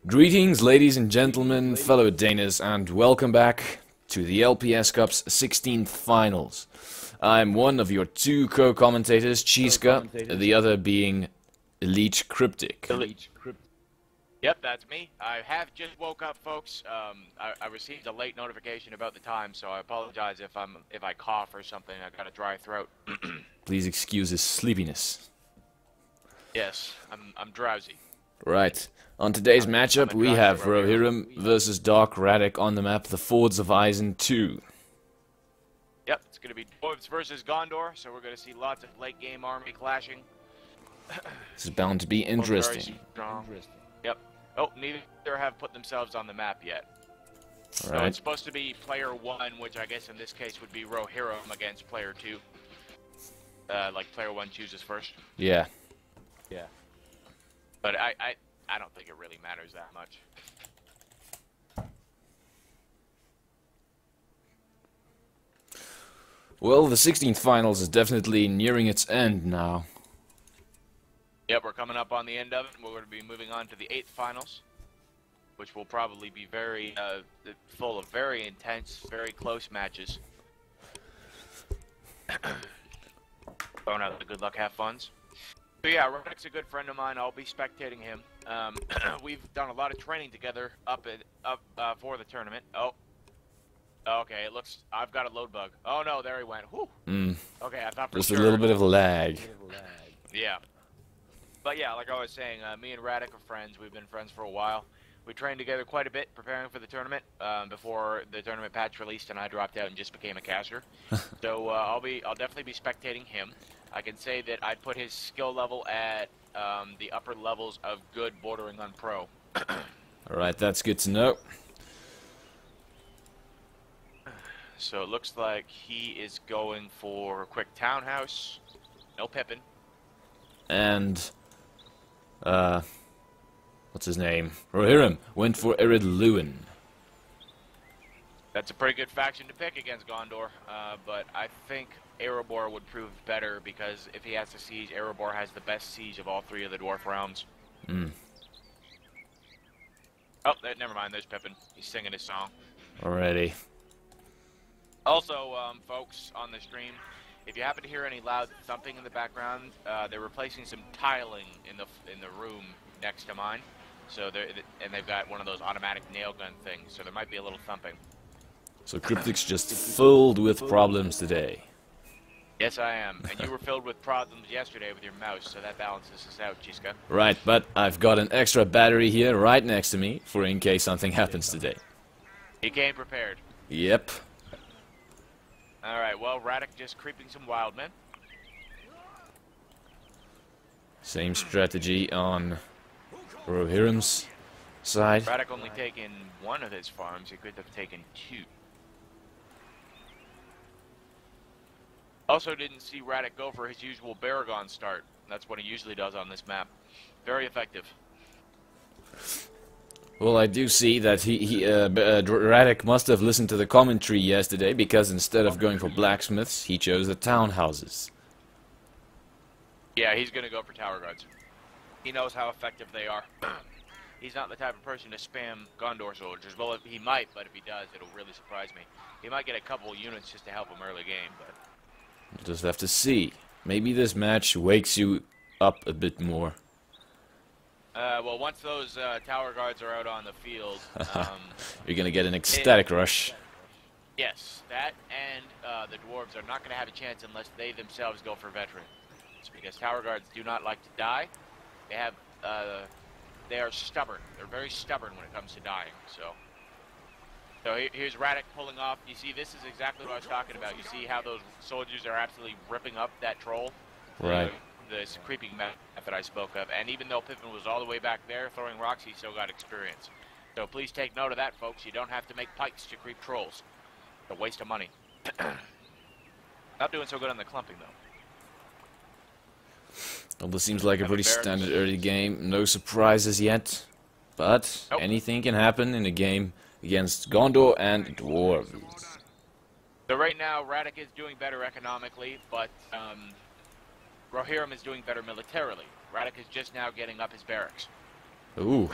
Greetings, ladies and gentlemen, fellow Danes, and welcome back to the LPS Cup's 16th finals. I'm one of your two co-commentators, Chiska, the other being Elite Kryptik. Yep, that's me. I have just woke up, folks. I received a late notification about the time, so I apologize if I cough or something. I got a dry throat. Please excuse his sleepiness. Yes, I'm drowsy. Right. On today's matchup, we have Rohirrim versus DarkRadek on the map, the Fords of Eisen 2. Yep, it's going to be Dwarves versus Gondor, so we're going to see lots of late-game army clashing. This is bound to be interesting. Yep. Oh, neither have put themselves on the map yet. So Alright. it's supposed to be player 1, which I guess in this case would be Rohirrim against player 2. Like player 1 chooses first. Yeah. Yeah. But I don't think it really matters that much. Well, the 16th finals is definitely nearing its end now. Yep, we're coming up on the end of it. We're going to be moving on to the 8th finals, which will probably be very full of very intense, very close matches. Throwing out the good luck, have funs. So yeah, Radek's a good friend of mine. I'll be spectating him. We've done a lot of training together up for the tournament. Oh, okay. It looks. I've got a load bug. Oh no, there he went. Whew. Okay, I thought for Just sure. a little bit of lag. Yeah. But yeah, like I was saying, me and Radek are friends. We've been friends for a while. We trained together quite a bit preparing for the tournament before the tournament patch released, and I dropped out and just became a caster. So I'll definitely be spectating him. I can say that I'd put his skill level at the upper levels of good, bordering on pro. Alright, that's good to know. So it looks like he is going for quick townhouse. No Pippin. And, what's his name? Rohirrim went for Erid Luin. That's a pretty good faction to pick against Gondor, but I think Erebor would prove better because if he has to siege, Erebor has the best siege of all three of the dwarf realms. Oh, never mind. There's Pippin. He's singing his song. Already. Also, folks on the stream, if you happen to hear any loud thumping in the background, they're replacing some tiling in the room next to mine. So they've got one of those automatic nail gun things. So there might be a little thumping. So Kryptik's just filled with problems today. Yes, I am. And you were filled with problems yesterday with your mouse, so that balances us out, Chiska. Right, but I've got an extra battery here right next to me for in case something happens today. He came prepared. Yep. Alright, well, Radek just creeping some wild men. Same strategy on Rohirrim's side. Radek only taken one of his farms. He could have taken 2. Also didn't see Radek go for his usual Baragon start. That's what he usually does on this map. Very effective. Well, I do see that Radek must have listened to the commentary yesterday, because instead of going for blacksmiths, he chose the townhouses. Yeah, he's gonna go for tower guards. He knows how effective they are. He's not the type of person to spam Gondor soldiers. Well, he might, but if he does, it'll really surprise me. He might get a couple units just to help him early game, but... We'll just have to see. Maybe this match wakes you up a bit more. Well, once those tower guards are out on the field... You're gonna get an ecstatic rush. Yes, that and the dwarves are not going to have a chance unless they themselves go for veterans. Because tower guards do not like to die. They have... they are stubborn. They're very stubborn when it comes to dying, so here's Radek pulling off. You see, this is exactly what I was talking about. You see how those soldiers are absolutely ripping up that troll? Right. This creeping method I spoke of. And even though Pippin was all the way back there throwing rocks, he still got experience. So please take note of that, folks. You don't have to make pikes to creep trolls. It's a waste of money. Not doing so good on the clumping, though. Well, this seems like a pretty standard early game. No surprises yet. But anything can happen in a game against Gondor and dwarves. So right now, Radek is doing better economically, but Rohirrim is doing better militarily. Radek is just now getting up his barracks. Ooh.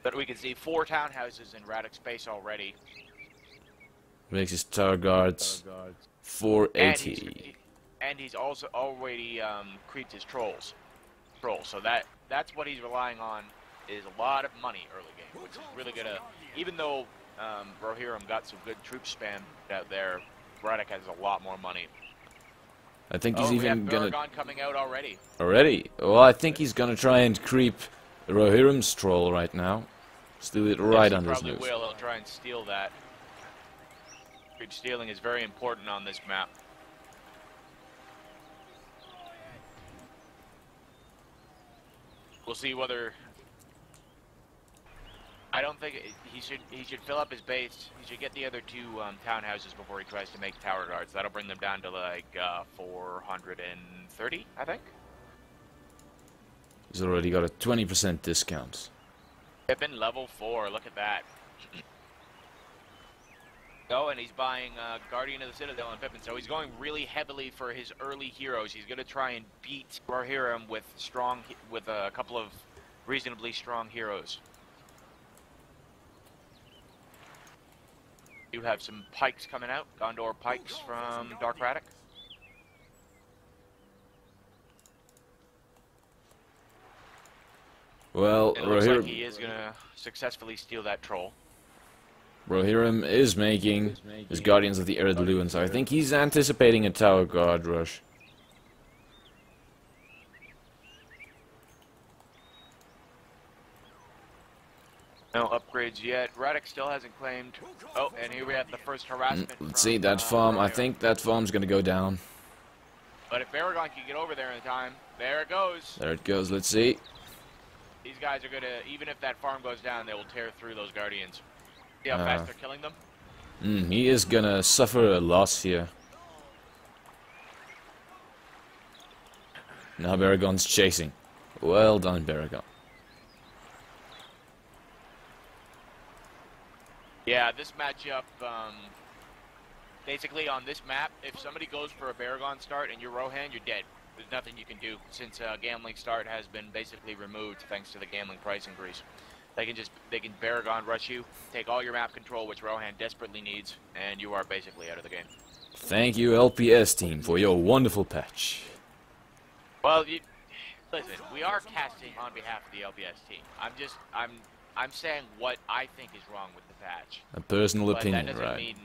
But we can see 4 townhouses in Radek's base already. Makes his tower guards 480. And he's also already creeped his trolls. So that's what he's relying on, is a lot of money early game, which is really gonna. Even though Rohirrim got some good troop spam out there, Radek has a lot more money. I think he's even gonna. Baragon coming out already. Already? Well, I think he's gonna try and creep Rohirrim's troll right now. Steal it right on his nose. Probably will. He'll try and steal that. Creep stealing is very important on this map. We'll see whether. I don't think he should fill up his base. He should get the other 2 townhouses before he tries to make tower guards. That'll bring them down to like 430, I think. He's already got a 20% discount. Pippin level 4. Look at that. Oh, and he's buying Guardian of the Citadel and Pippin, so he's going really heavily for his early heroes. He's going to try and beat Rohirrim with a couple of reasonably strong heroes. You have some pikes coming out, Gondor pikes from DarkRadek. Well, it looks like he is going to successfully steal that troll. Rohirrim is making his Guardians of the Ered so I think he's anticipating a tower guard rush. No upgrades yet. Radek still hasn't claimed. Oh, and here we have the first harassment. Let's see, that farm, I think that farm's gonna go down. But if Baragon can get over there in time, there it goes. There it goes, let's see. These guys are gonna, even if that farm goes down, they will tear through those Guardians. See how fast they're killing them? He is gonna suffer a loss here. Now Baragon's chasing. Well done, Baragon. Yeah, this matchup, basically on this map, if somebody goes for a Baragon start and you're Rohan, you're dead. There's nothing you can do since gambling start has been basically removed thanks to the gambling price increase. They can Baragon rush you, take all your map control, which Rohan desperately needs, and you are basically out of the game. Thank you, LPS team, for your wonderful patch. Well, listen, we are casting on behalf of the LPS team. I'm saying what I think is wrong with the patch. A personal opinion, that right?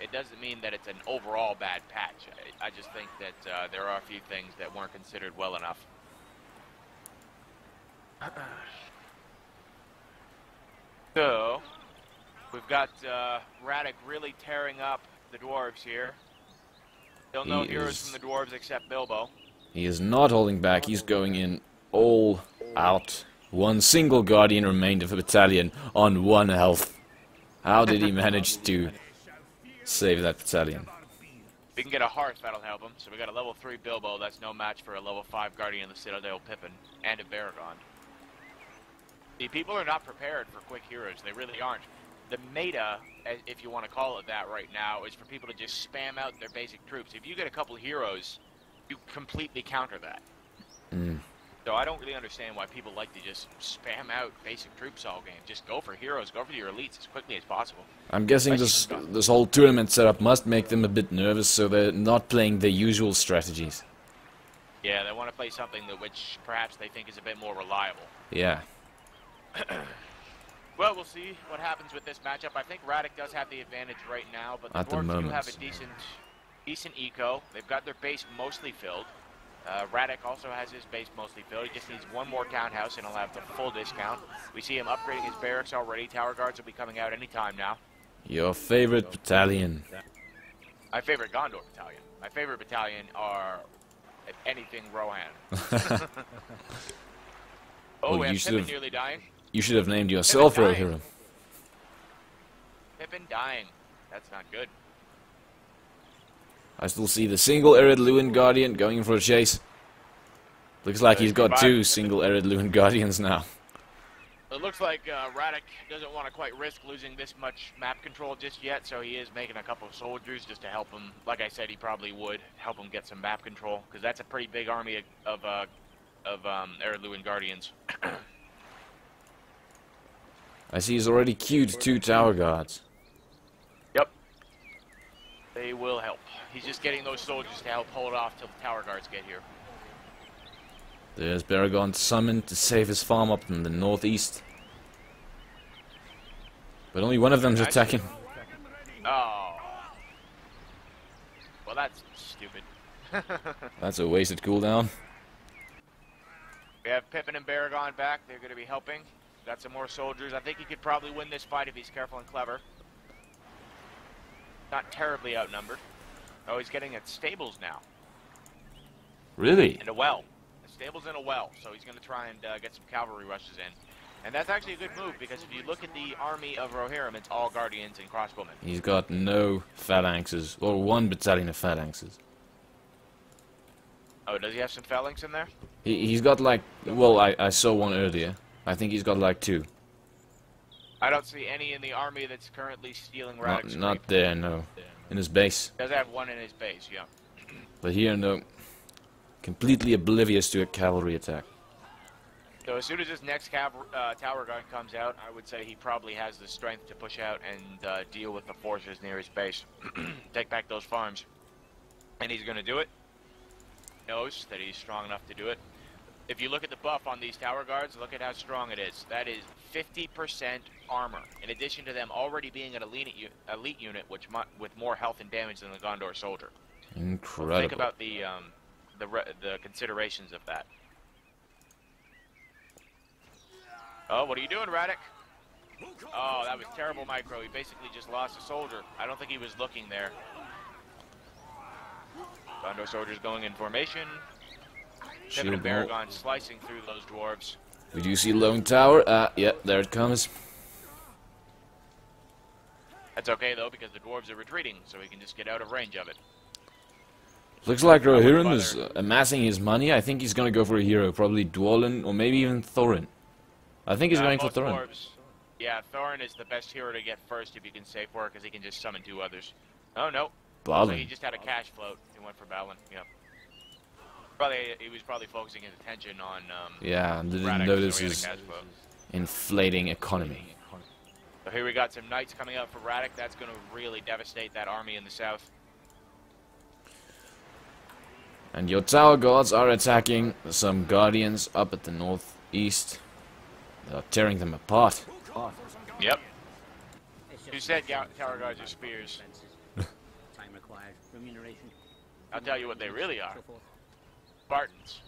It doesn't mean that it's an overall bad patch. I just think that there are a few things that weren't considered well enough. So, we've got Radek really tearing up the dwarves here. Still no heroes from the dwarves except Bilbo. He is not holding back, he's going in all out. One single Guardian remained of a battalion on 1 health. How did he manage to save that battalion? If we can get a Hearth, that'll help him. So we got a level 3 Bilbo, that's no match for a level 5 Guardian of the Citadel Pippin, and a Baragon. See, people are not prepared for quick heroes, they really aren't. The meta, if you want to call it that right now, is for people to just spam out their basic troops. If you get a couple heroes, you completely counter that. So I don't really understand why people like to just spam out basic troops all game. Just go for heroes, go for your elites as quickly as possible. I'm guessing this whole tournament setup must make them a bit nervous, so they're not playing their usual strategies. Yeah, they want to play something which perhaps they think is a bit more reliable. Yeah. Well, we'll see what happens with this matchup. I think Radek does have the advantage right now, but the Dwarves do have a decent eco. They've got their base mostly filled. Radek also has his base mostly filled. He just needs one more townhouse and he'll have the full discount. We see him upgrading his barracks already. Tower guards will be coming out anytime now. Your favorite battalion? My favorite Gondor battalion. My favorite battalion are, if anything, Rohan. Oh, and Pippin nearly dying. You should have named yourself Rohirrim. Pippin dying. That's not good. I still see the single Ered Luin Guardian going in for a chase. Looks like he's got 2 single Ered Luin Guardians now. It looks like Radek doesn't want to quite risk losing this much map control just yet, so he is making a couple of soldiers just to help him. Like I said, he probably would help him get some map control, because that's a pretty big army of Ered Luin Guardians. I see he's already queued 2 tower guards. Yep. They will help. He's just getting those soldiers to help hold off till the tower guards get here. There's Baragon summoned to save his farm up in the northeast. But only one of them's attacking. Oh. Well, that's stupid. That's a wasted cooldown. We have Pippin and Baragon back. They're going to be helping. Got some more soldiers. I think he could probably win this fight if he's careful and clever. Not terribly outnumbered. Oh, he's getting at stables now. Really? And a well. The stables and a well. So he's going to try and get some cavalry rushes in. And that's actually a good move, because if you look at the army of Rohirrim, it's all guardians and crossbowmen. He's got no phalanxes, or 1 battalion of phalanxes. Oh, does he have some phalanx in there? He's got like, well, I saw one earlier. I think he's got like 2. I don't see any in the army that's currently stealing Radek's Not there, no. In his base. Does have one in his base, yeah. But here, no. Completely oblivious to a cavalry attack. So as soon as this next tower guard comes out, I would say he probably has the strength to push out and deal with the forces near his base. Take back those farms. And he's going to do it. Knows that he's strong enough to do it. If you look at the buff on these tower guards, look at how strong it is. That is 50% armor, in addition to them already being an elite unit, with more health and damage than the Gondor soldier. Incredible. So think about the considerations of that. Oh, what are you doing, Radek? Oh, that was terrible micro. He basically just lost a soldier. I don't think he was looking there. Gondor soldiers going in formation. Pippin and Baragon slicing through those dwarves. We do see Lone Tower. Yeah, there it comes. That's okay, though, because the dwarves are retreating, so we can just get out of range of it. Looks like Rohirrim is amassing his money. I think he's gonna go for a hero. Probably Dwalin, or maybe even Thorin. I think he's going for Thorin. Dwarves, yeah, Thorin is the best hero to get first if you can safe work, because he can just summon 2 others. Oh, no. Balin. So he just had a cash float. He went for Balin, yeah. He was probably focusing his attention on yeah, and didn't Radek, notice so his inflating economy. So here we got some knights coming out for Radek. That's going to really devastate that army in the south. And your tower guards are attacking some guardians up at the northeast. They're tearing them apart. Yep. Who said tower guards are spears? I'll tell you what they really are. Spartans.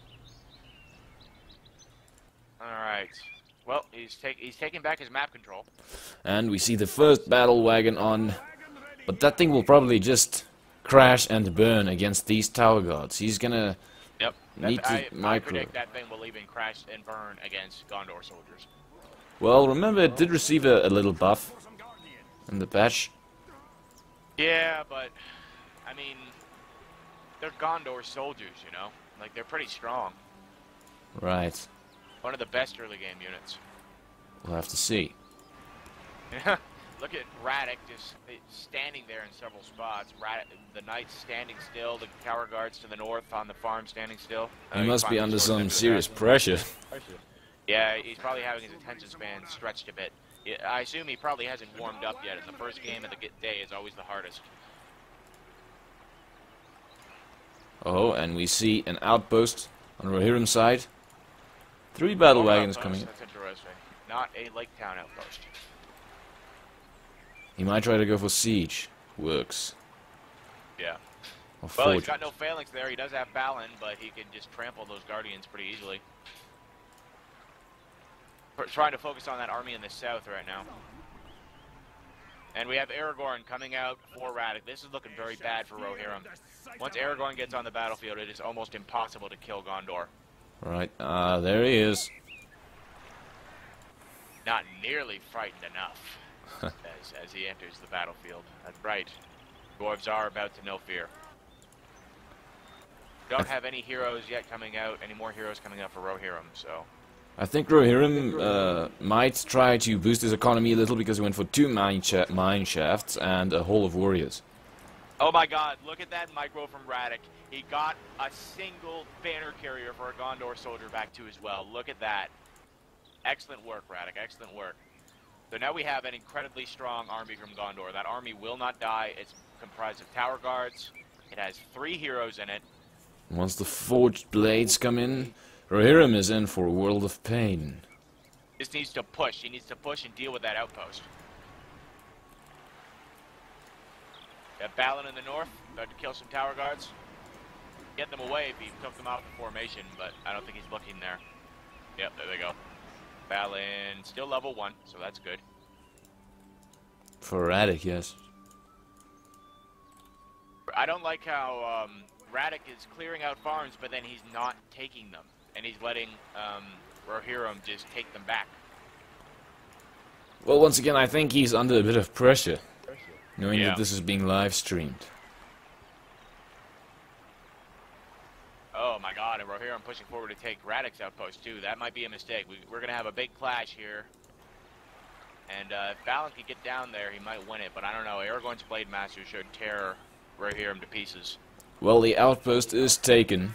Alright. Well, he's taking back his map control. And we see the first battle wagon on. But that thing will probably just crash and burn against these tower guards. He's gonna need to I predict that thing will even crash and burn against Gondor soldiers. Well, remember it did receive a little buff in the patch. Yeah, but I mean, they're Gondor soldiers, you know? Like, they're pretty strong. Right. One of the best early game units. We'll have to see. Look at Radek just standing there in several spots. The knights standing still, the tower guards to the north on the farm standing still. He must be under some serious pressure. Yeah, he's probably having his attention span stretched a bit. I assume he probably hasn't warmed up yet, and the first game of the day is always the hardest. Oh, and we see an outpost on Rohirrim's side. 3 battle wagons coming. That's interesting. Not a Lake Town outpost. He might try to go for siege. Works. Yeah. Or Well, he's forge. got no phalanx there. He does have Balin, but he can just trample those guardians pretty easily. We're trying to focus on that army in the south right now. And we have Aragorn coming out for Radek. This is looking very bad for Rohirrim. Once Aragorn gets on the battlefield, it is almost impossible to kill Gondor. Right, there he is. Not nearly frightened enough as he enters the battlefield. That's right. Dwarves are about to know fear. Don't have any heroes yet coming out, any more heroes coming out for Rohirrim, so... I think Rohirrim might try to boost his economy a little because he went for 2 mine shafts and a hole of warriors. Oh my god, look at that micro from Radek. He got a single banner carrier for a Gondor soldier back to his well. Look at that. Excellent work, Radek. Excellent work. So now we have an incredibly strong army from Gondor. That army will not die. It's comprised of tower guards. It has 3 heroes in it. Once the forged blades come in, Rohirrim is in for a world of pain. Just needs to push. He needs to push and deal with that outpost. Got Balin in the north. About to kill some tower guards. Get them away if he took them out in formation, but I don't think he's looking there. Yep, there they go. Balin still level 1, so that's good. For Radek, yes. I don't like how Radek is clearing out farms, but then he's not taking them. And he's letting Rohirrim just take them back. Well, once again, I think he's under a bit of pressure, knowing that this is being live streamed. Oh my god, and Rohirrim pushing forward to take Radek's outpost too. That might be a mistake. We're going to have a big clash here. And if Balin could get down there, he might win it. But I don't know. Aragorn's Blade Master should tear Rohirrim to pieces. Well, the outpost is taken.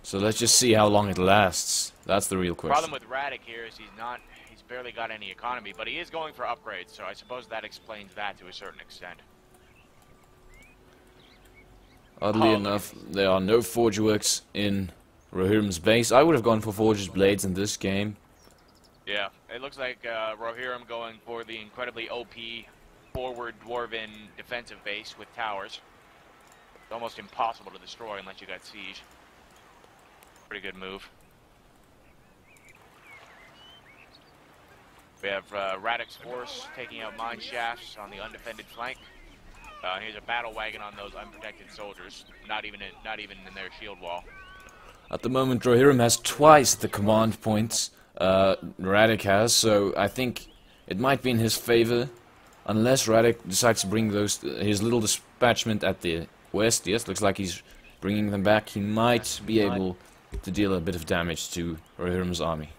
So let's just see how long it lasts. That's the real question. The problem with Radek here is he's barely got any economy. But he is going for upgrades. So I suppose that explains that to a certain extent. Oddly enough, there are no forge works in Rohirrim's base. I would have gone for forged blades in this game. Yeah, it looks like Rohirrim going for the incredibly OP forward dwarven defensive base with towers. It's almost impossible to destroy unless you got siege. Pretty good move. We have Radek's force taking out mine shafts on the undefended flank. Here's a battle wagon on those unprotected soldiers, not even in their shield wall. At the moment, Rohirrim has twice the command points Radek has, so I think it might be in his favor, unless Radek decides to bring his little dispatchment at the west. Yes, looks like he's bringing them back. He might be able to deal a bit of damage to Rohirrim's army.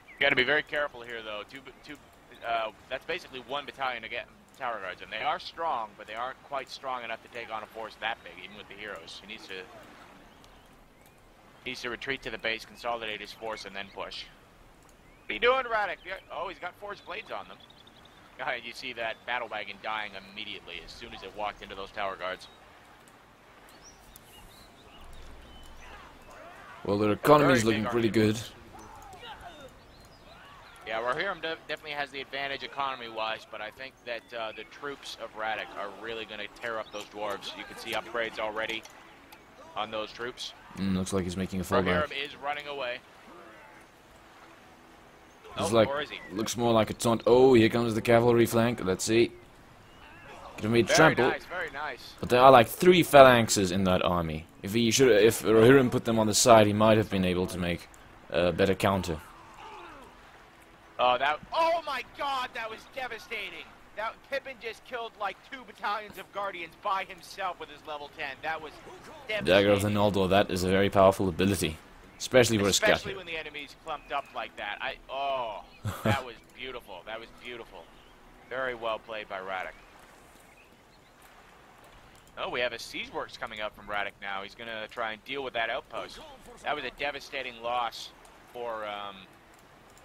You got to be very careful here, though. That's basically 1 battalion again. Tower guards, and they are strong, but they aren't quite strong enough to take on a force that big, even with the heroes. He needs to retreat to the base, consolidate his force, and then push. What are you doing, Radek? Oh, he's got forged blades on them. You see that battle wagon dying immediately as soon as it walked into those tower guards. Well, their economy's looking pretty good. Yeah, Rohirrim definitely has the advantage economy-wise, but I think that the troops of Radek are really going to tear up those dwarves. You can see upgrades already on those troops. Looks like he's making a fallback. Rohirrim is running away. Or is he? Looks more like a taunt. Oh, here comes the cavalry flank. Let's see. Gonna be trampled. Nice, very nice. But there are like 3 phalanxes in that army. If Rohirrim put them on the side, he might have been able to make a better counter. Oh my god, that was devastating. Pippin just killed like 2 battalions of Guardians by himself with his level 10. That was devastating. Dagger of the Noldor, that is a very powerful ability. Especially for a scatter. Especially when the enemy's clumped up like that. That was beautiful. That was beautiful. Very well played by Radek. Oh, we have a siege works coming up from Radek now. He's going to try and deal with that outpost. That was a devastating loss for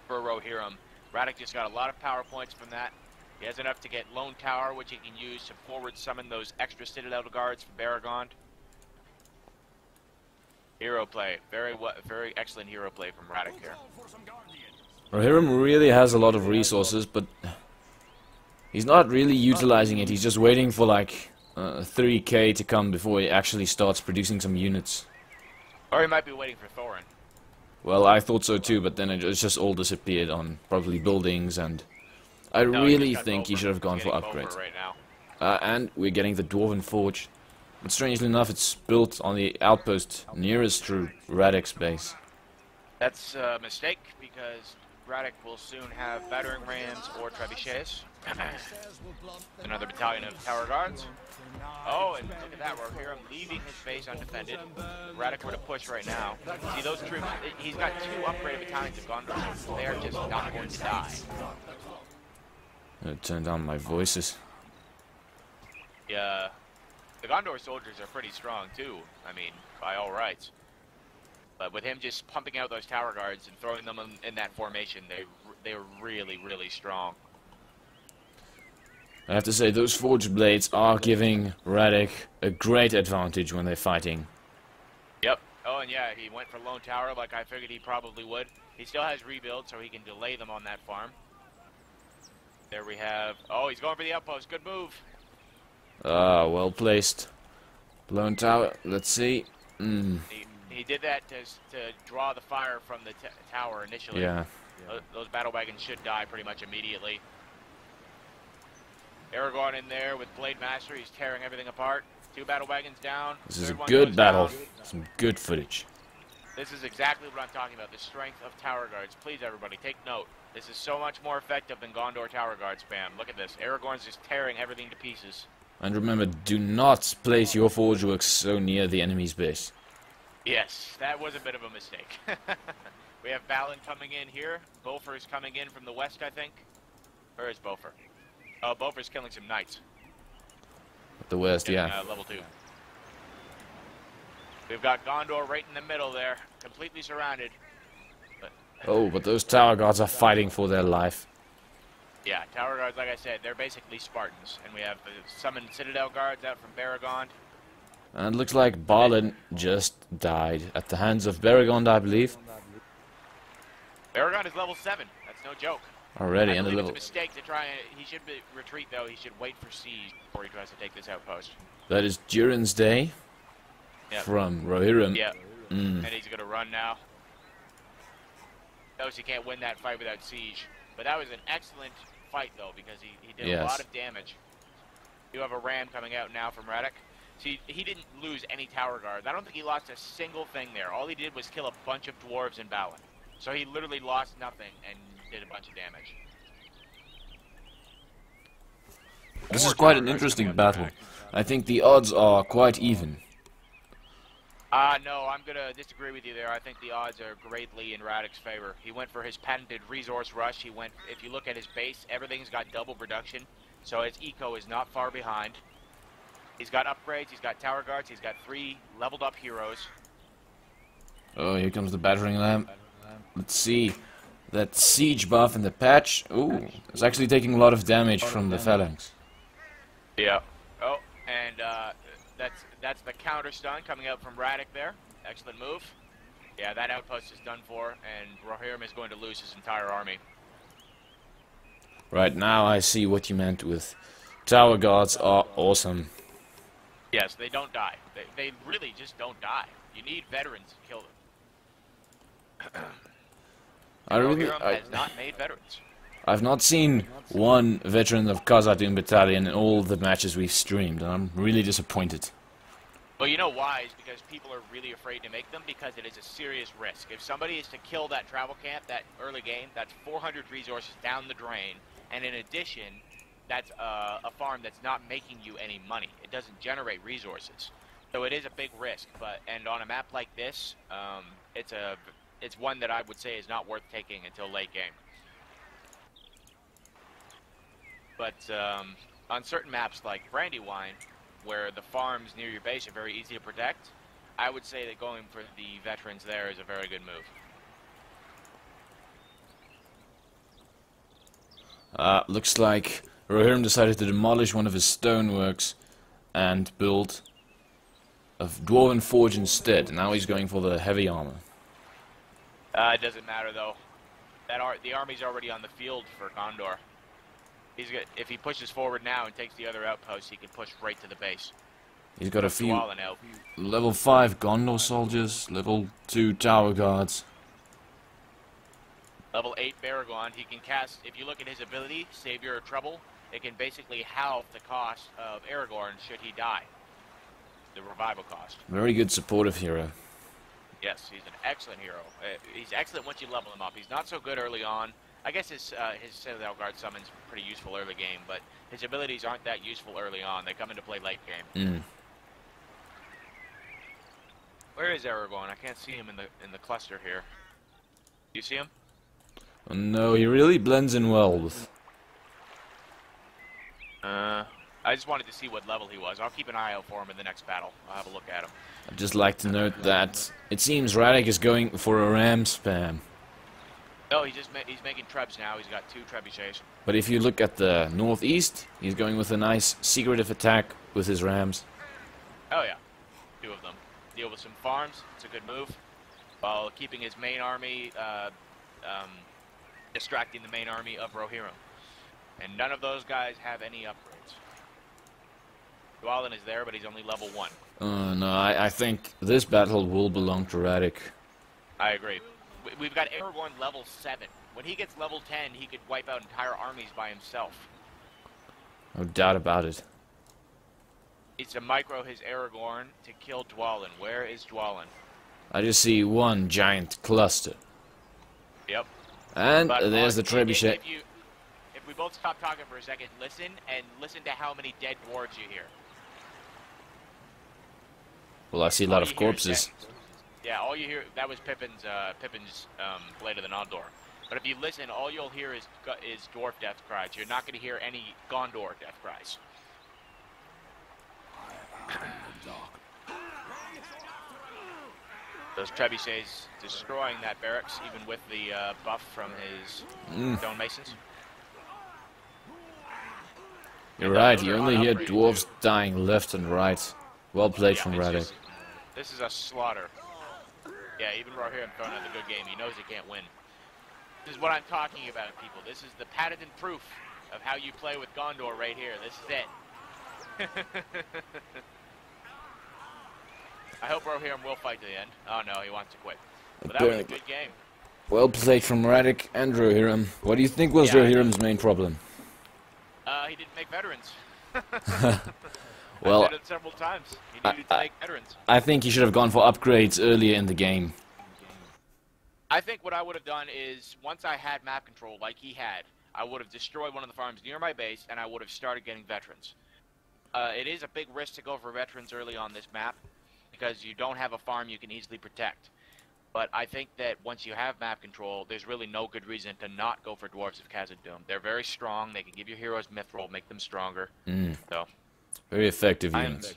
Rohirrim. Radek just got a lot of power points from that. He has enough to get Lone Tower, which he can use to forward summon those extra Citadel guards from Baragond. Hero play. Very excellent hero play from Radek here. Rohirrim really has a lot of resources, but he's not really utilizing it. He's just waiting for like 3k to come before he actually starts producing some units. Or he might be waiting for Thorin. Well, I thought so too, but then it just all disappeared on probably buildings, and I really think he should have gone for upgrades. Right now. And we're getting the Dwarven Forge. But strangely enough, it's built on the outpost nearest to Radek's base. That's a mistake, because Radek will soon have battering rams or trebuchets. Another battalion of tower guards. Oh, and look at that, Rohirrim leaving his base undefended. Radek were to push right now. See those troops, he's got 2 upgraded battalions of Gondor. They are just not going to die. I'm gonna turn down my voices. Yeah, the Gondor soldiers are pretty strong too, I mean, by all rights. But with him just pumping out those tower guards and throwing them in that formation, they're really, really strong. I have to say, those forged blades are giving Radek a great advantage when they're fighting. Yep. Oh, and yeah, he went for Lone Tower like I figured he probably would. He still has rebuild, so he can delay them on that farm. There we have... Oh, he's going for the outpost. Good move. Ah, well placed. Lone Tower, let's see. He did that to draw the fire from the tower initially. Yeah. Those battle wagons should die pretty much immediately. Aragorn in there with Blade Master. He's tearing everything apart. 2 battle wagons down. This is a good battle. Some good footage. This is exactly what I'm talking about. The strength of Tower Guards. Please, everybody, take note. This is so much more effective than Gondor Tower Guard spam. Look at this. Aragorn's just tearing everything to pieces. And remember, do not place your forge works so near the enemy's base. Yes, that was a bit of a mistake. We have Balin coming in here. Beaufort's coming in from the west, I think. Where is Beaufort? Oh, Beaufort's killing some knights. At the west, yeah. Level 2. We've got Gondor right in the middle there, completely surrounded. But those tower guards are fighting for their life. Yeah, tower guards, like I said, they're basically Spartans. And we have the summoned Citadel guards out from Baragond. And it looks like Balin just died at the hands of Baragond, I believe. Baragond is level 7. That's no joke. Already, I and a believe level... it's a mistake to try and... He should retreat, though. He should wait for siege before he tries to take this outpost. That is Durin's Day from Rohirrim. Yeah, and he's going to run now. Knows he can't win that fight without siege. But that was an excellent fight, though, because he did a lot of damage. You have a ram coming out now from Radek. See, he didn't lose any tower guards. I don't think he lost a single thing there. All he did was kill a bunch of dwarves in Balin. So he literally lost nothing and did a bunch of damage. This is quite an interesting battle. I think the odds are quite even. No, I'm going to disagree with you there. I think the odds are greatly in Radek's favor. He went for his patented resource rush. If you look at his base, everything's got double production. So his eco is not far behind. He's got upgrades, he's got tower guards, he's got 3 leveled up heroes. Oh, here comes the battering ram. Let's see. That siege buff in the patch. Ooh, it's actually taking a lot of damage from the phalanx. Yeah. Oh, and that's the counter stun coming out from Radek there. Excellent move. Yeah, that outpost is done for, and Rohirrim is going to lose his entire army. Right, now I see what you meant with tower guards are awesome. Yes, they don't die. They really just don't die. You need veterans to kill them. Rohirrim has not made veterans. I've not seen one veteran of Khazad-dûm battalion in all the matches we've streamed, and I'm really disappointed. Well, you know why? Is because people are really afraid to make them because it is a serious risk. If somebody is to kill that travel camp, that early game, that's 400 resources down the drain, and in addition, that's a farm that's not making you any money. It doesn't generate resources. So it is a big risk, and on a map like this, it's one that I would say is not worth taking until late game. But on certain maps like Brandywine, where the farms near your base are very easy to protect, I would say that going for the veterans there is a very good move. Looks like Rohirrim decided to demolish one of his stoneworks and build a dwarven forge instead. Now he's going for the heavy armor. It doesn't matter though. The army's already on the field for Gondor. If he pushes forward now and takes the other outposts, he can push right to the base. He's got a few level 5 Gondor soldiers, level 2 tower guards. Level 8 Baragond, he can cast, if you look at his ability, Savior of Trouble, it can basically halve the cost of Aragorn should he die. The revival cost. Very good supportive hero. Yes, he's an excellent hero. He's excellent once you level him up. He's not so good early on. I guess his Citadel Guard summon's pretty useful early game, but his abilities aren't that useful early on. They come into play late game. Where is Aragorn? I can't see him in the cluster here. Do you see him? Oh, no, he really blends in well with... I just wanted to see what level he was. I'll keep an eye out for him in the next battle. I'll have a look at him. I'd just like to note that it seems Radek is going for a ram spam. No, he's making trebs now. He's got 2 trebuchets. But if you look at the northeast, he's going with a nice secretive attack with his rams. Oh yeah, 2 of them. Deal with some farms. It's a good move. While keeping his main army, distracting the main army of Rohirrim. And none of those guys have any upgrades. Dwalin is there, but he's only level 1. No, I think this battle will belong to Radek. I agree. We've got Aragorn level 7. When he gets level 10, he could wipe out entire armies by himself. No doubt about it. It's to micro his Aragorn to kill Dwalin. Where is Dwalin? I just see one giant cluster. Yep. And But there's the trebuchet. If we both stop talking for a second, listen to how many dead dwarves you hear. Well, I see a lot of corpses. Yeah, all you hear, that was Pippin's Blade of the Gondor. But if you listen, all you'll hear is dwarf death cries. You're not going to hear any Gondor death cries. Those trebuchets destroying that barracks, even with the buff from his stone masons. You're right, you only hear dwarves dying left and right. Well played from Radek. This is a slaughter. Yeah, even Rohirrim throwing out the good game. He knows he can't win. This is what I'm talking about, people. This is the patented proof of how you play with Gondor right here. This is it. I hope Rohirrim will fight to the end. Oh no, he wants to quit. But that was a good game. Well played from Radek and Rohirrim. What do you think was Rohirrim's main problem? He didn't make veterans. Well, I said it several times. He needed to make veterans. I think he should have gone for upgrades earlier in the game. I think what I would have done is, once I had map control like he had, I would have destroyed one of the farms near my base, and I would have started getting veterans. It is a big risk to go for veterans early on this map, because you don't have a farm you can easily protect. But I think that once you have map control, there's really no good reason to not go for Dwarves of Khazad-dûm. They're very strong. They can give your heroes mithril, make them stronger. So, very effective units.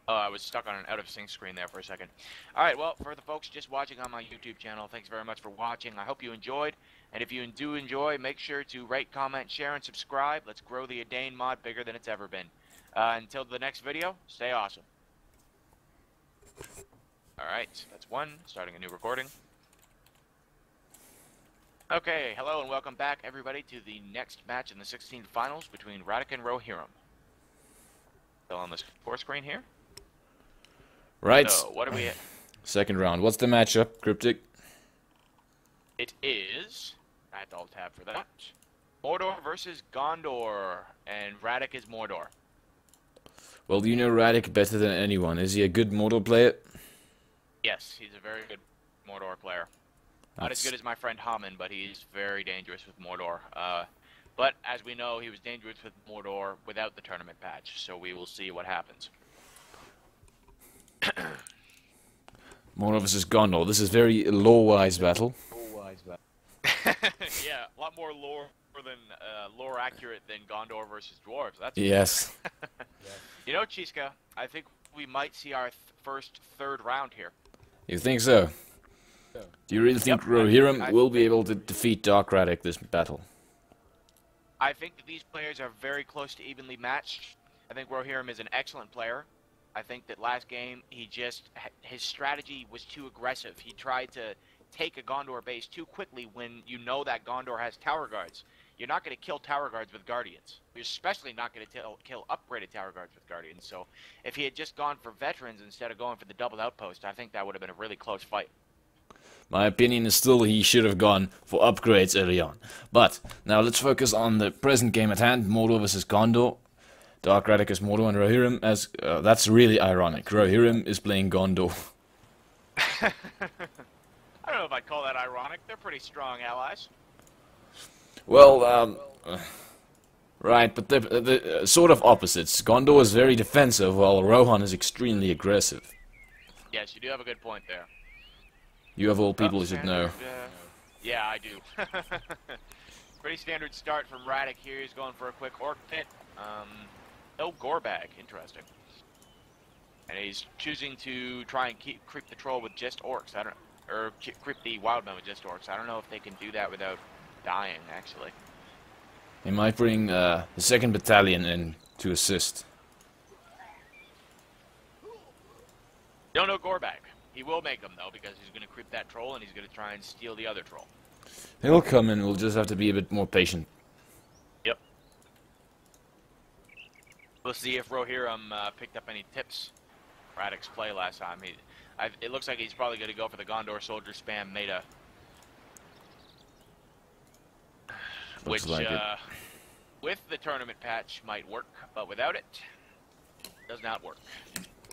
Oh, I was stuck on an out-of-sync screen there for a second. All right, well, for the folks just watching on my YouTube channel, thanks very much for watching. I hope you enjoyed. And if you do enjoy, make sure to rate, comment, share, and subscribe. Let's grow the Edain mod bigger than it's ever been. Until the next video, stay awesome. Alright, that's one. Starting a new recording. Okay, hello and welcome back, everybody, to the next match in the 16th finals between Radek and Rohirrim. Still on this score screen here. Right. So, what are we at? Second round. What's the matchup, Kryptik? It is... I have to alt-tab for that. Mordor versus Gondor. And Radek is Mordor. Well, you know Radek better than anyone. Is he a good Mordor player? Yes, he's a very good Mordor player. Not as good as my friend Hammond, but he's very dangerous with Mordor. But as we know, he was dangerous with Mordor without the tournament patch, so we will see what happens. Mordor versus Gondor. This is very lore-wise battle. Yeah, a lot more lore than lore accurate than Gondor versus dwarves. That's yes. You know, Chiska, I think we might see our first third round here. You think so? Do you really think Rohirrim will be able to defeat DarkRadek this battle? I think that these players are very close to evenly matched. I think Rohirrim is an excellent player. I think that last game, his strategy was too aggressive. He tried to take a Gondor base too quickly when you know that Gondor has tower guards. You're not going to kill tower guards with guardians. You're especially not going to kill upgraded tower guards with guardians. So if he had just gone for veterans instead of going for the double outpost, I think that would have been a really close fight. My opinion is still he should have gone for upgrades early on. But now let's focus on the present game at hand, Mordor versus Gondor. DarkRadek is Mordor and Rohirrim as... that's really ironic. Rohirrim is playing Gondor. I don't know if I'd call that ironic. They're pretty strong allies. Well, right, but they're sort of opposites. Gondor is very defensive, while Rohan is extremely aggressive. Yes, you do have a good point there. You have all people you should know. Yeah, I do. Pretty standard start from Radek here. He's going for a quick orc pit. No gore bag. Interesting. And he's choosing to try and creep the troll with just orcs. I don't know. or creep the wildmen with just orcs. I don't know if they can do that without dying, actually. He might bring the 2nd Battalion in to assist. Don't know Gorbag. He will make them, though, because he's going to creep that troll, and he's going to try and steal the other troll. He'll come in, we'll just have to be a bit more patient. Yep. We'll see if Rohirrim picked up any tips from Radek's play last time. It looks like he's probably going to go for the Gondor soldier spam meta. Looks Which, like it. with the tournament patch, might work, but without it, does not work.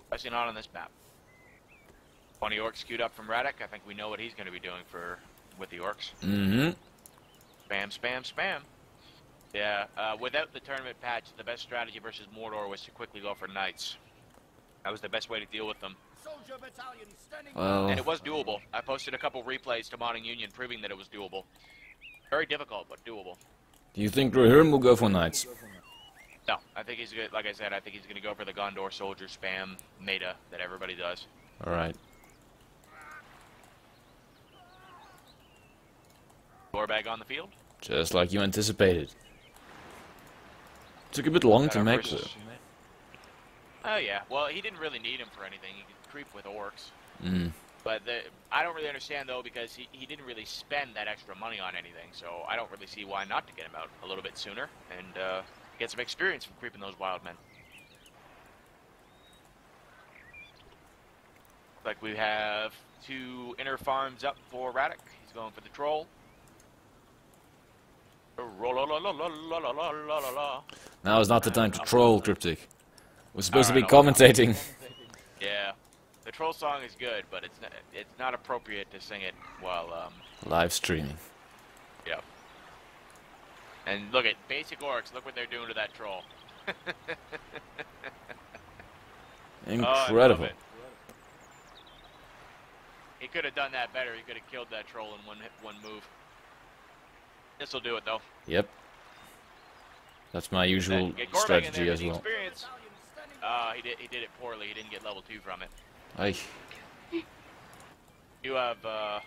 Especially not on this map. 20 orcs queued up from Radek. I think we know what he's going to be doing with the orcs. Mm-hmm. Spam, spam, spam. Yeah, without the tournament patch, the best strategy versus Mordor was to quickly go for knights. That was the best way to deal with them. Well, And it was doable. I posted a couple replays to Modding Union proving that it was doable. Very difficult, but doable. do you think Rohirrim will go for knights? No, I think he's good. Like I said, I think he's going to go for the Gondor soldier spam meta that everybody does. Alright. Gorbag on the field. Just like you anticipated. Took a bit long to make though. Oh yeah, well he didn't really need him for anything. He could creep with orcs. Mm. But I don't really understand though because he didn't really spend that extra money on anything. So I don't really see why not to get him out a little bit sooner and get some experience from creeping those wild men. Like we have 2 inner farms up for Radek. He's going for the troll. Now is not the time to troll, Kryptik. We're supposed to be commentating. Yeah, the troll song is good, but it's not appropriate to sing it while Live streaming. yeah. And look at basic orcs. Look what they're doing to that troll. Incredible. Oh, he could have done that better. He could have killed that troll in one move. This will do it though. Yep. That's my usual strategy as well. He did it poorly. He didn't get level 2 from it. Aye. You have oh,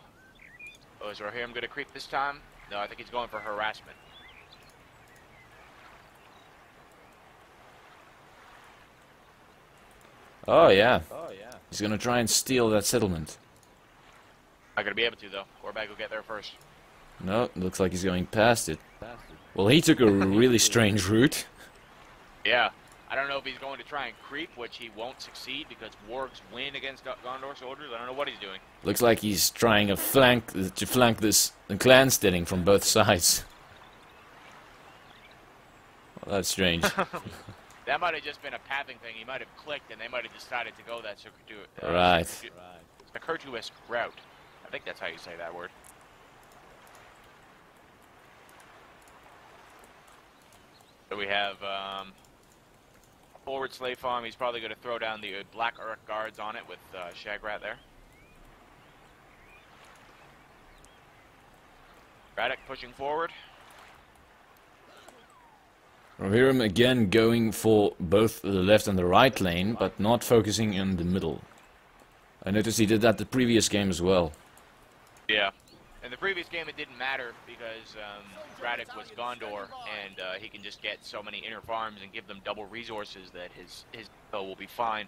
is Rohirrim going to creep this time? No, I think he's going for harassment. Oh yeah. He's gonna try and steal that settlement. Not going to be able to though. Gorbag will get there first. No, looks like he's going past it. Well, he took a really strange route. Yeah. I don't know if he's going to try and creep, which he won't succeed because wargs win against Gondor soldiers. I don't know what he's doing. Looks like he's trying to flank this clan steading from both sides. Well, that's strange. That might have just been a pathing thing. He might have clicked and they might have decided to go that circuitous route. I think that's how you say that word. So we have forward slave farm. He's probably going to throw down the black Uruk guards on it with Shagrat there. Radek pushing forward. Rohirrim again going for both the left and the right lane, but not focusing in the middle. I noticed he did that the previous game as well. Yeah. In the previous game it didn't matter because Radek was Gondor and he can just get so many inner farms and give them double resources that his eco will be fine.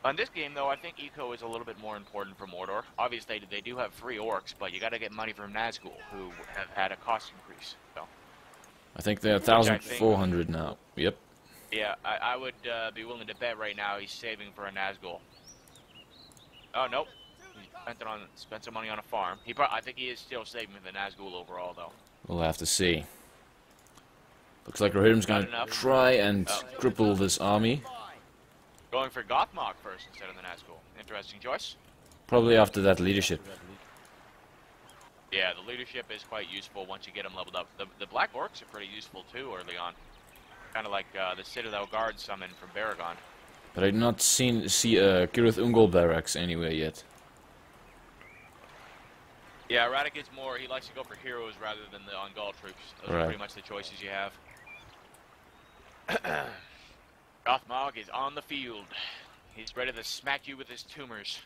On this game though, I think eco is a little bit more important for Mordor. Obviously they do have free orcs, but you gotta get money from Nazgul, who have had a cost increase. So. I think they're 1,400 now. Yep. Yeah, I would be willing to bet right now he's saving for a Nazgul. Oh, nope. He spent some money on a farm. I think he is still saving for the Nazgul overall, though. We'll have to see. Looks like Rohirrim's gonna try and cripple this army. Going for Gothmog first instead of the Nazgul. Interesting choice. Probably after that leadership. Yeah, the leadership is quite useful once you get them leveled up. The Black Orcs are pretty useful too early on. Kind of like the Citadel Guard summon from Baragon. But I did not see Kirith Ungol barracks anywhere yet. Yeah, Radek is more, he likes to go for heroes rather than the Ungol troops. Those are pretty much the choices you have. Gothmog is on the field. He's ready to smack you with his tumors.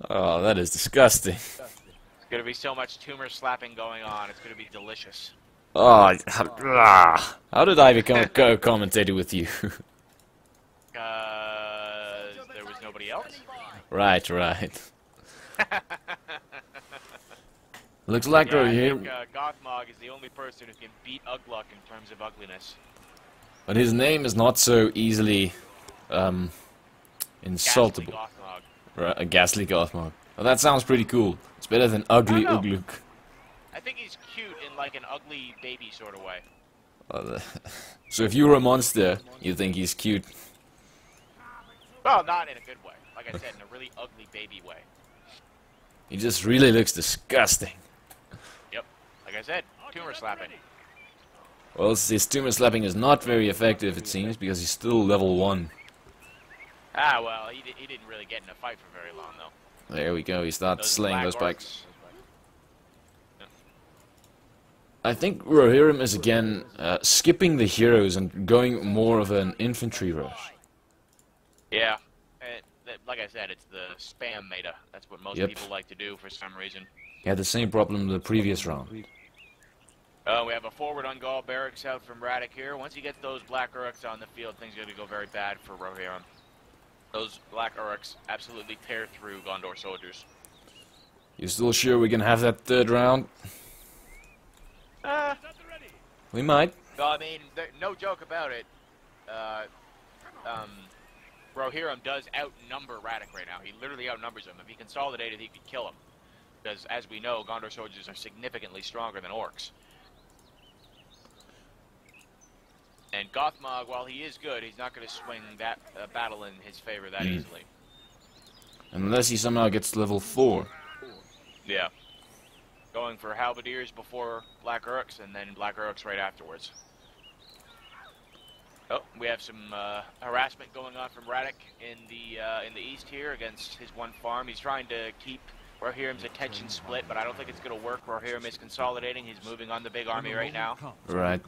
Oh, that is disgusting. It's gonna be so much tumor slapping going on. It's gonna be delicious. Oh, how did I become a co-commentator with you? There was nobody else. Right. Looks like Yeah, I Rohirrim, think Gothmog is the only person who can beat Ugluk in terms of ugliness. but his name is not so easily Ghastly insultable. Gothmog. Right, a ghastly Gothmog. Well, that sounds pretty cool. It's better than ugly I don't know. Ugluk. I think he's cute in like an ugly baby sort of way. So if you were a monster, you think he's cute. Well, not in a good way. Like I said, in a really ugly baby way. He just really looks disgusting. Yep. Like I said, tumor slapping. Well, his tumor slapping is not very effective, it seems, because he's still level 1. Ah, well, he didn't really get in a fight for very long, though. There we go, he starts slaying those spikes. I think Rohirrim is again skipping the heroes and going more of an infantry rush. Yeah. Like I said, it's the spam meta. That's what most people like to do for some reason. He had the same problem the previous round. We have a forward on Gaul barracks out from Radek here. Once he gets those black Uruks on the field, things are going to go very bad for Rohirrim. Those black Uruks absolutely tear through Gondor soldiers. You still sure we can have that third round? We might. Well, I mean, no joke about it. Rohirrim does outnumber Radek right now. He literally outnumbers him. If he consolidated, he could kill him. Because, as we know, Gondor soldiers are significantly stronger than orcs. And Gothmog, while he is good, he's not going to swing that battle in his favor that easily. Unless he somehow gets to level 4. Yeah. Going for halberdiers before Black Uruks, and then Black Uruks right afterwards. Oh, we have some harassment going on from Radek in the east here against his one farm. He's trying to keep Rohirrim's attention split, but I don't think it's going to work. Rohirrim is consolidating. He's moving on the big army right now. Right.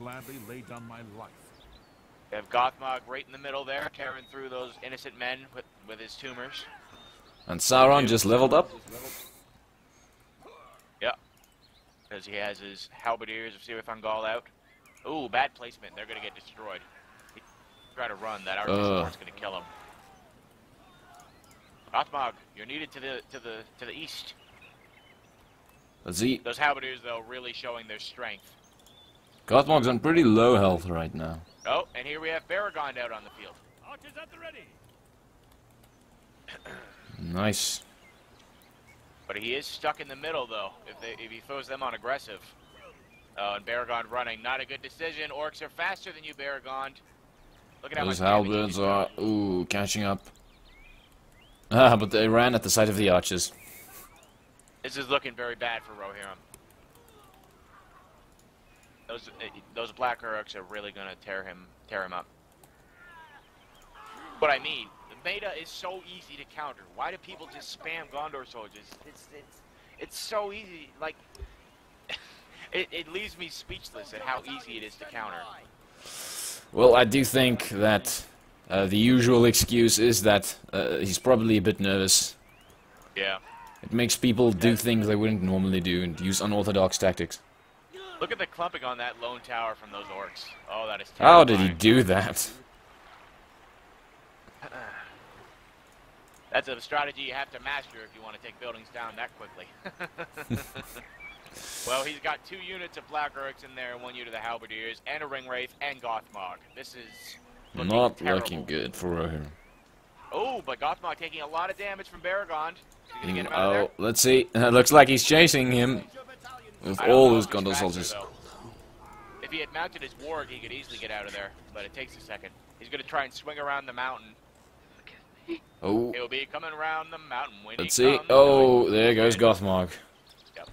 We have Gothmog right in the middle there, tearing through those innocent men with his tumors. And Sauron just leveled up. Yeah. Because he has his halberdiers of Sirathangol out. Ooh, bad placement. They're going to get destroyed. Try to run. That archer support's going to kill him. Gothmog, you're needed to the east. Let's see. Those halberdiers, though, really showing their strength. Gothmog's on pretty low health right now. Oh, and here we have Baragond out on the field. Archers at the ready. Nice. But he is stuck in the middle, though, if he throws them on aggressive. And Baragond running, not a good decision. Orcs are faster than you, Baragond. Look at how Those much damage halberds he's are, doing. catching up. Ah, but they ran at the sight of the archers. This is looking very bad for Rohirrim. Those Black Uruks are really going to tear him up. But I mean, the meta is so easy to counter. Why do people just spam Gondor soldiers? It's so easy. Like, it leaves me speechless at how easy it is to counter. Well, I do think that the usual excuse is that he's probably a bit nervous. Yeah. It makes people do things they wouldn't normally do and use unorthodox tactics. Look at the clumping on that lone tower from those orcs. Oh, that is terrifying. How did he do that? That's a strategy you have to master if you want to take buildings down that quickly. Well, he's got 2 units of Black Uruks in there, and 1 unit of the Halberdiers, and a Ring Wraith, and Gothmog. This is Not terrible. looking good for Rohirrim. Oh, but Gothmog taking a lot of damage from Baragond. Is he gonna get him out of there? Let's see. Looks like he's chasing him with I don't all know his if he's Gondor faster, soldiers. though. If he had mounted his warg, he could easily get out of there, but it takes a second. He's going to try and swing around the mountain. Oh, He'll be coming around the mountain when let's he see. comes. Oh, there goes Gothmog. Yep.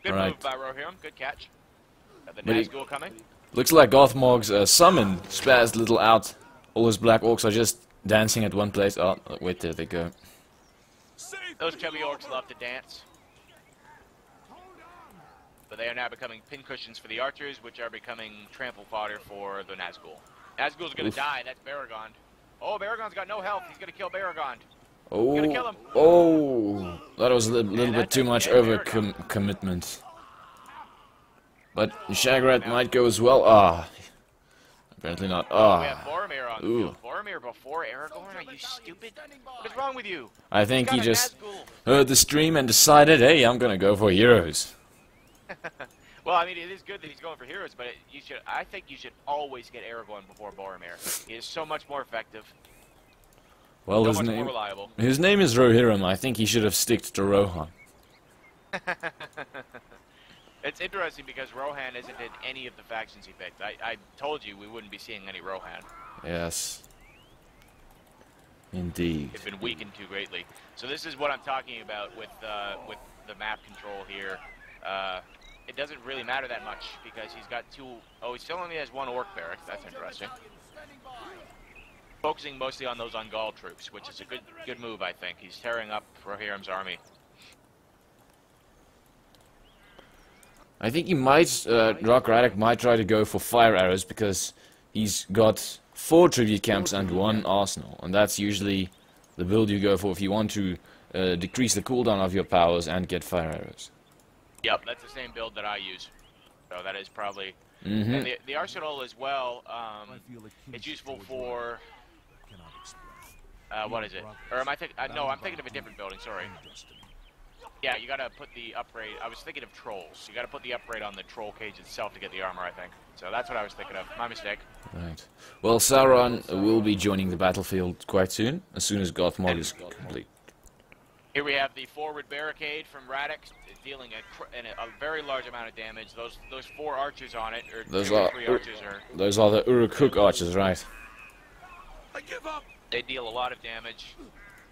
Good Right. move by Rohirrim. Good catch. Got the But he- Nazgul coming. Looks like Gothmog's summon spazzed a little out. All his black orcs are just dancing at one place. Oh, wait, there they go. Those chubby orcs love to dance. But they are now becoming pincushions for the archers, which are becoming trample fodder for the Nazgul. Nazgul's going Oof. to die. That's Baragond. Oh, Baragond's got no health. He's going to kill Baragond. Gonna kill him. Oh, that was a little bit too much over Aragon. commitment. But Shagrat might go as well. Ah, apparently not. We have Ah, Boromir on the field. Boromir before Aragorn? Are you stupid? What is wrong with you? I think he He's got a just Nazgul. heard the stream and decided, hey, I'm gonna go for heroes. Well, I mean, it is good that he's going for heroes, but I think you should always get Aragorn before Boromir. He is so much more effective. Well, So his much name more reliable. is Rohirrim. I think he should have sticked to Rohan. It's interesting because Rohan isn't in any of the factions he picked. I told you we wouldn't be seeing any Rohan. Yes. Indeed. It's been weakened too greatly. So this is what I'm talking about with the map control here. It doesn't really matter that much because he's got two. Oh, he still only has one orc barracks. That's interesting. Focusing mostly on those Ungol troops, which is a good move, I think. He's tearing up Rohirrim's army. I think he might, DarkRadek might try to go for fire arrows because he's got 4 tribute camps and 1 arsenal, and that's usually the build you go for if you want to decrease the cooldown of your powers and get fire arrows. Yep, that's the same build that I use. So that is probably... Mm-hmm. And the arsenal as well, it's useful for... what is it? Or am I thinking... no, I'm thinking of a different building, sorry. Yeah, you gotta put the upgrade... I was thinking of trolls. You gotta put the upgrade on the troll cage itself to get the armor, I think. So that's what I was thinking of. My mistake. Right. Well, Sauron will be joining the battlefield quite soon as Gothmog is complete. Here we have the forward barricade from Radek, dealing a very large amount of damage. Those 4 archers on it, or Those 2 or are 3 archers are... Those are the Uruk-Hook archers, right? I give up. They deal a lot of damage.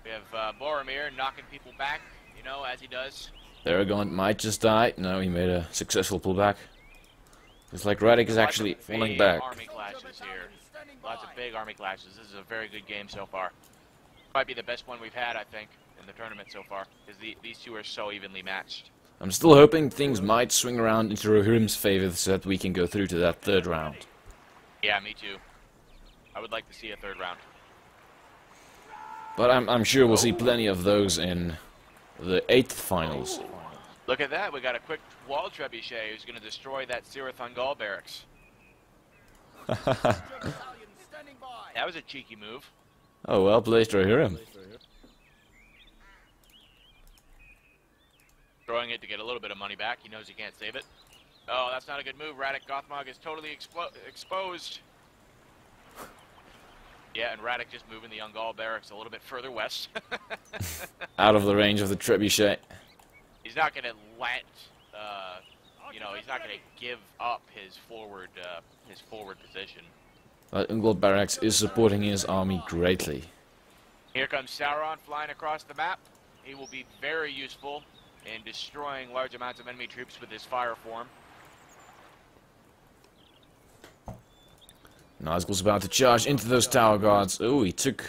We have Boromir knocking people back, you know, as he does. Aragorn might just die. No, he made a successful pullback. Looks like Radek is actually falling back. Army clashes here. Lots of big army clashes. This is a very good game so far. Might be the best one we've had, I think, in the tournament so far, because these two are so evenly matched. I'm still hoping things might swing around into Rohirrim's favor so that we can go through to that 3rd round. Yeah, me too. I would like to see a 3rd round. But I'm sure we'll see plenty of those in the 8th finals. Look at that, we got a quick wall trebuchet who's going to destroy that Cirith Ungol barracks. That was a cheeky move. Oh, well placed, Rohirrim. Throwing it to get a little bit of money back. He knows he can't save it. Oh, that's not a good move. Radek Gothmog is totally exposed. Yeah, and Radek just moving the Ungol barracks a little bit further west. Out of the range of the trebuchet. He's not going to let, you know, he's not going to give up his forward position. But Ungol barracks is supporting his army greatly. Here comes Sauron flying across the map. He will be very useful in destroying large amounts of enemy troops with his fire form. Nazgul's about to charge into those tower guards. Oh, he took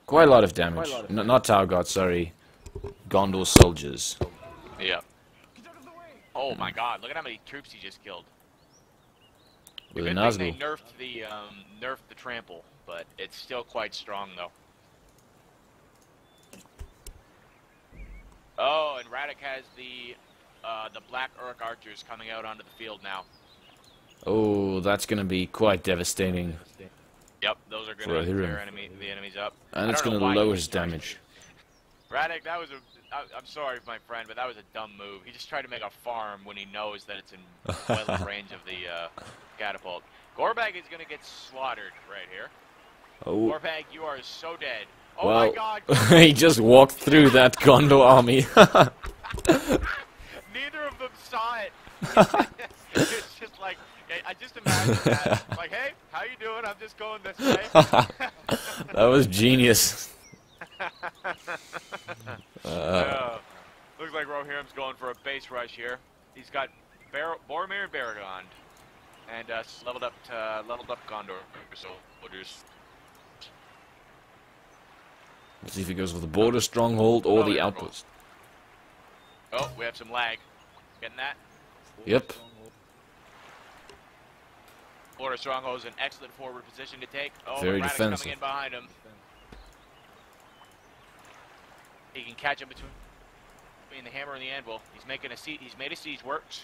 quite a lot of damage. Not tower guards, sorry. Gondor soldiers. Yeah. Oh my god, look at how many troops he just killed. With a Good Nazgul. thing they nerfed the trample, but it's still quite strong though. Oh, and Radek has the Black Uruk archers coming out onto the field now. Oh, that's gonna be quite devastating. Yep, those are gonna tear the enemies up. And it's gonna lower his damage. Radek, that was I'm sorry, my friend, but that was a dumb move. He just tried to make a farm when he knows that it's in well in range of the catapult. Gorbag is gonna get slaughtered right here. Oh. Gorbag, you are so dead. Oh Well, my god! he just walked through that Gondor army. Neither of them saw it. It's just like, I just imagine that. Like, hey, how you doing? I'm just going this way. That was genius. Looks like Rohirrim's going for a base rush here. He's got Boromir and Baragond, and leveled up Gondor soldiers. Let's see if he goes for the border stronghold or the outpost. Oh, we have some lag. Getting that? Yep. Border stronghold is an excellent forward position to take. Oh, Very Radek's defensive. coming in behind him. He can catch him between the hammer and the anvil. He's making a siege. He's made a siege works.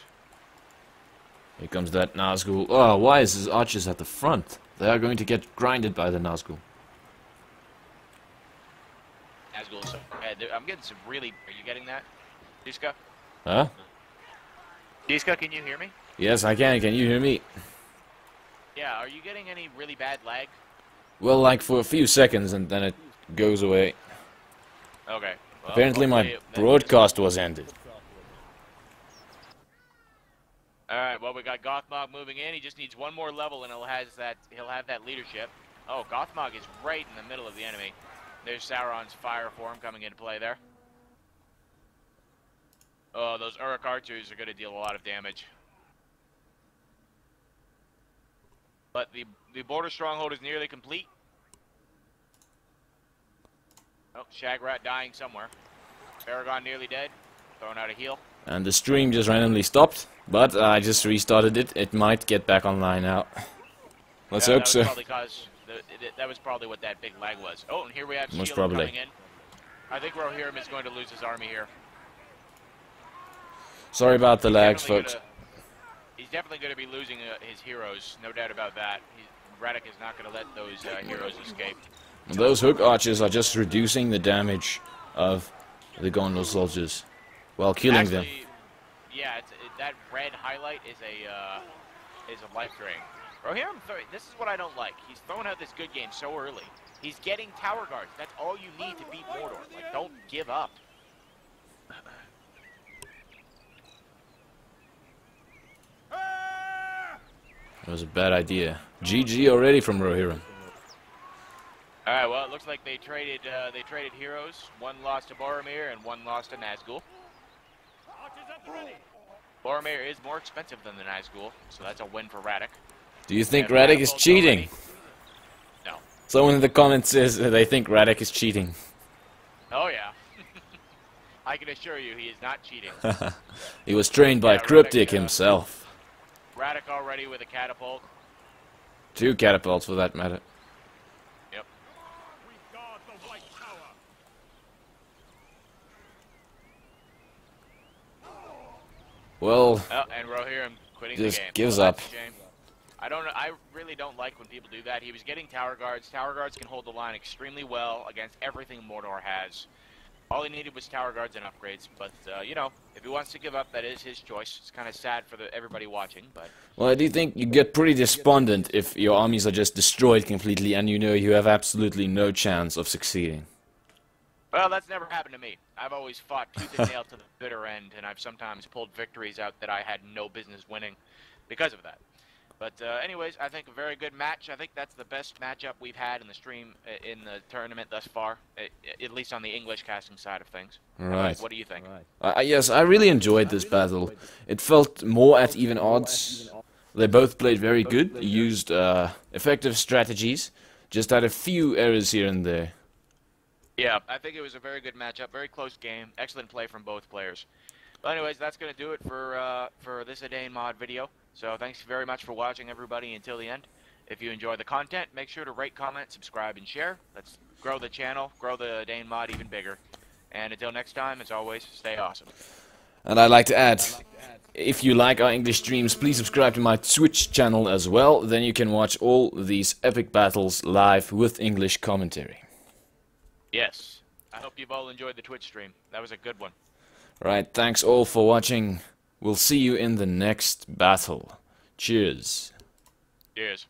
Here comes that Nazgul. Oh, why is his archers at the front? They are going to get grinded by the Nazgul. Nazgul. So I'm getting some really. Are you getting that, Chiska? Huh? Chiska, can you hear me? Yes, I can. Can you hear me? Yeah. Are you getting any really bad lag? Well, like for a few seconds, and then it goes away. Okay. Well, Apparently my broadcast was ended. Alright, well we got Gothmog moving in. He just needs one more level and he'll have that leadership. Oh, Gothmog is right in the middle of the enemy. There's Sauron's fire form coming into play there. Oh, those Uruk archers are going to deal a lot of damage. But the border stronghold is nearly complete. Oh, Shagrat dying somewhere. Aragon nearly dead. Throwing out a heal. And the stream just randomly stopped, but I just restarted it. It might get back online now. Let's hope so. That was probably what that big lag was. Oh, and here we have Most Sheila probably coming in. I think Rohirrim is going to lose his army here. Sorry about the lags, folks. He's definitely going to be losing his heroes, no doubt about that. Radek is not going to let those heroes escape. Those hook archers are just reducing the damage of the Gondor soldiers while killing them. Yeah, that red highlight is a life drain. Rohirrim, this is what I don't like. He's throwing out this good game so early. He's getting tower guards. That's all you need to beat Mordor. Like, don't give up. That was a bad idea. GG already from Rohirrim. All right, well, it looks like they traded heroes. One lost to Boromir and one lost to Nazgul. Boromir is more expensive than the Nazgul, so that's a win for Radek. Do you think Radek is cheating? No. Someone in the comments says they think Radek is cheating. Oh yeah. I can assure you he is not cheating. He was trained by Kryptik himself. Radek already with a catapult. 2 catapults for that matter. Yep. Well, and Rohirrim quitting the just game. gives Well, up. that's a shame. I really don't like when people do that. He was getting tower guards. Tower guards can hold the line extremely well against everything Mordor has. All he needed was tower guards and upgrades. But you know, if he wants to give up, that is his choice. It's kind of sad for everybody watching, but. Well, I do think you get pretty despondent if your armies are just destroyed completely and you know you have absolutely no chance of succeeding. Well, that's never happened to me. I've always fought tooth and nail to the bitter end, and I've sometimes pulled victories out that I had no business winning because of that. But anyways, I think a very good match. I think that's the best matchup we've had in the stream in the tournament thus far, at least on the English casting side of things. Right. What do you think? Yes, I really enjoyed this battle. It felt more at even odds. They both played very good, used effective strategies, just had a few errors here and there. Yeah, I think it was a very good matchup, very close game, excellent play from both players. But anyways, that's going to do it for this A Day in Mod video. So thanks very much for watching, everybody, until the end. If you enjoy the content, make sure to rate, comment, subscribe, and share. Let's grow the channel, grow the A Day in Mod even bigger. And until next time, as always, stay awesome. And I'd like to add, if you like our English streams, please subscribe to my Twitch channel as well. Then you can watch all these epic battles live with English commentary. Yes. I hope you've all enjoyed the Twitch stream. That was a good one. Right, thanks all for watching. We'll see you in the next battle. Cheers. Cheers.